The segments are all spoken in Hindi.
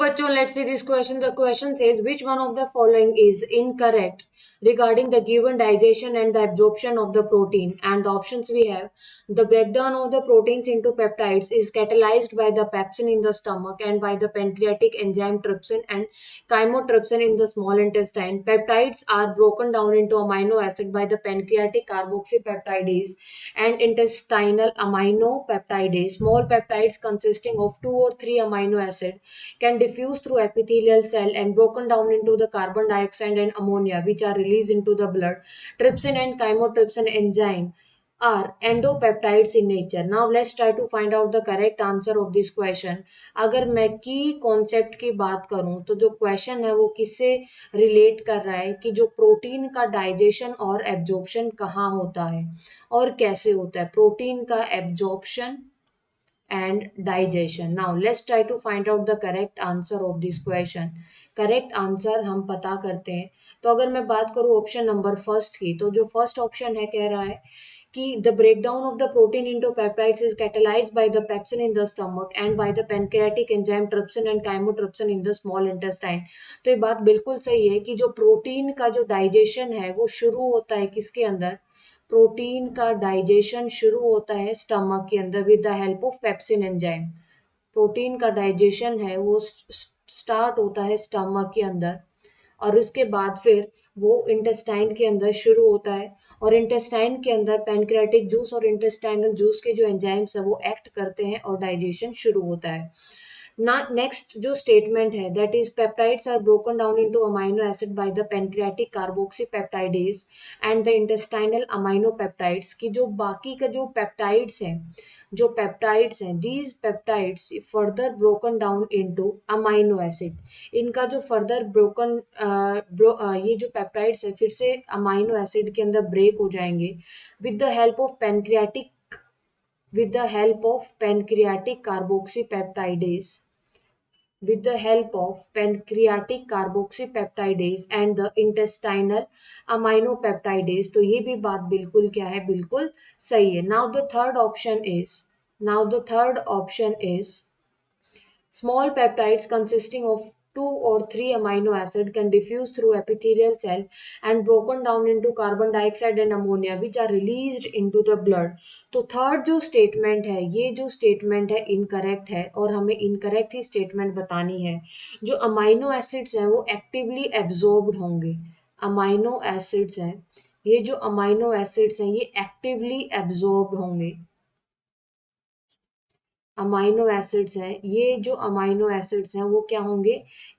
बच्चों, let's see this question. The question says, which one of the following is incorrect regarding the given digestion and the absorption of the protein? And the options we have: the breakdown of the proteins into peptides is catalyzed by the pepsin in the stomach and by the pancreatic enzyme trypsin and chymotrypsin in the small intestine. Peptides are broken down into amino acid by the pancreatic carboxypeptidase and intestinal aminopeptidase. Small peptides consisting of 2 or 3 amino acid can diffuse through epithelial cell and broken down into the carbon dioxide and ammonia, which are released into the blood. Trypsin and chymotrypsin enzyme are endopeptides in nature. Now let's try to find out the correct answer of this question. अगर मैं की कॉन्सेप्ट की बात करूं तो जो क्वेश्चन है वो किससे रिलेट कर रहा है कि जो प्रोटीन का डाइजेशन और एब्जॉर्प्शन कहाँ होता है और कैसे होता है प्रोटीन का absorption and digestion. Now let's try to find out the correct answer of this question. Correct answer हम पता करते हैं. तो अगर मैं बात करूं ऑप्शन नंबर फर्स्ट की, तो जो फर्स्ट ऑप्शन है कह रहा है कि the breakdown of the protein into peptides is catalysed by the pepsin in the stomach and bye the pancreatic enzyme trypsin and chymotrypsin in the small intestine. तो ये बात बिल्कुल सही है कि जो प्रोटीन का जो डाइजेशन है वो शुरू होता है किसके अंदर. प्रोटीन का डाइजेशन शुरू होता है स्टमक के अंदर with the help of pepsin enzyme. Protein का डाइजेशन है वो स्टार्ट होता है स्टमक के अंदर और उसके बाद फिर वो इंटेस्टाइन के अंदर शुरू होता है और इंटेस्टाइन के अंदर पैनक्रेटिक जूस और इंटेस्टाइनल जूस के जो एंजाइम्स है वो एक्ट करते हैं और डाइजेशन शुरू होता है. नेक्स्ट जो स्टेटमेंट है that is peptides are broken down into amino acid by the pancreatic carboxypeptidase and the intestinal amino peptides की जो बाकी का जो पेप्टाइड्स हैं these peptides further broken down into amino acid. इनका जो फर्दर ये जो पेप्टाइड्स है फिर से अमाइनो एसिड के अंदर ब्रेक हो जाएंगे with the help of pancreatic carboxypeptidase with the help of pancreatic carboxypeptidase and the intestinal aminopeptidase. तो ये भी बात बिल्कुल क्या है बिल्कुल सही है. Now the third option is small peptides consisting of 2 or 3 amino acid can diffuse through epithelial cell and broken down into carbon dioxide and ammonia which are released into the blood. तो थर्ड जो स्टेटमेंट है ये जो स्टेटमेंट है इनकरेक्ट है और हमें इनकरेक्ट ही स्टेटमेंट बतानी है. जो अमाइनो एसिड्स हैं वो एक्टिवली एब्जॉर्ब्ड होंगे. अमाइनो एसिड्स हैं ये जो अमाइनो एसिड्स हैं ये एक्टिवली एब्जॉर्ब्ड होंगे. अमाइनो एसिड्स हैं ये जो अमाइनो एसिड्स हैं वो क्या होंगे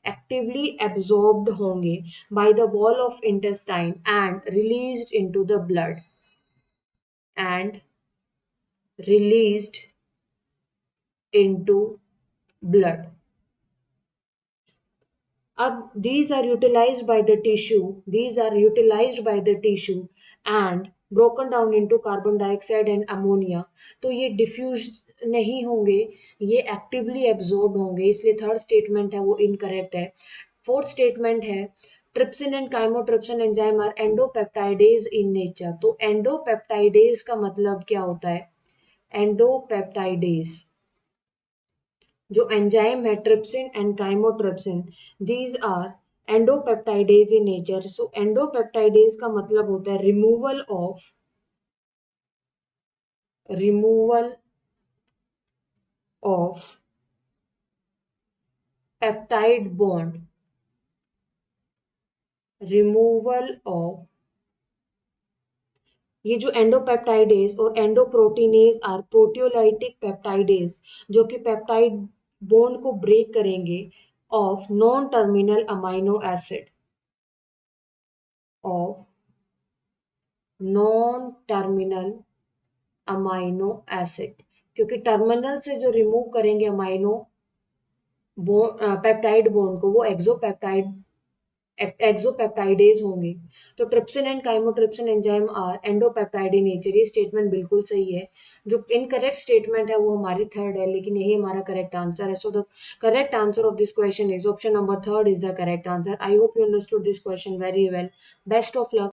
एक्टिवली एब्जॉर्ब्ड होंगे by the wall of intestine and released into the blood and released into blood. अब these are utilized by the tissue and broken down into carbon dioxide and ammonia. तो ये डिफ्यूज नहीं होंगे ये एक्टिवली एब्जॉर्ब होंगे इसलिए थर्ड स्टेटमेंट है वो इनकरेक्ट है. फोर्थ स्टेटमेंट है trypsin and chymotrypsin enzyme are endopeptidase in nature. तो एंडोपेप्टाइडेज का मतलब क्या होता है. एंडोपेप्टाइडेज जो एंजाइम है trypsin and chymotrypsin these are endopeptidase in nature. So endopeptidase का मतलब होता है removal of peptide bond. Removal of ये जो एंडोपेप्टाइडेज और एंडोप्रोटीनेज आर प्रोटियोलाइटिक पेप्टाइडेज जो कि पेप्टाइड बॉन्ड को ब्रेक करेंगे of non terminal amino acid of non terminal amino acid. क्योंकि टर्मिनल से जो रिमूव करेंगे अमाइनो पेप्टाइड बॉन्ड को वो एक्सोपेप्टाइडेज होंगे. तो trypsin and chymotrypsin enzyme are endopeptide in nature. ये स्टेटमेंट बिल्कुल सही है. जो इनकरेक्ट स्टेटमेंट है वो हमारी थर्ड है लेकिन यही हमारा करेक्ट आंसर है. So the correct answer of this question is option number third is the correct answer. I hope you understood this question very well. Best of luck.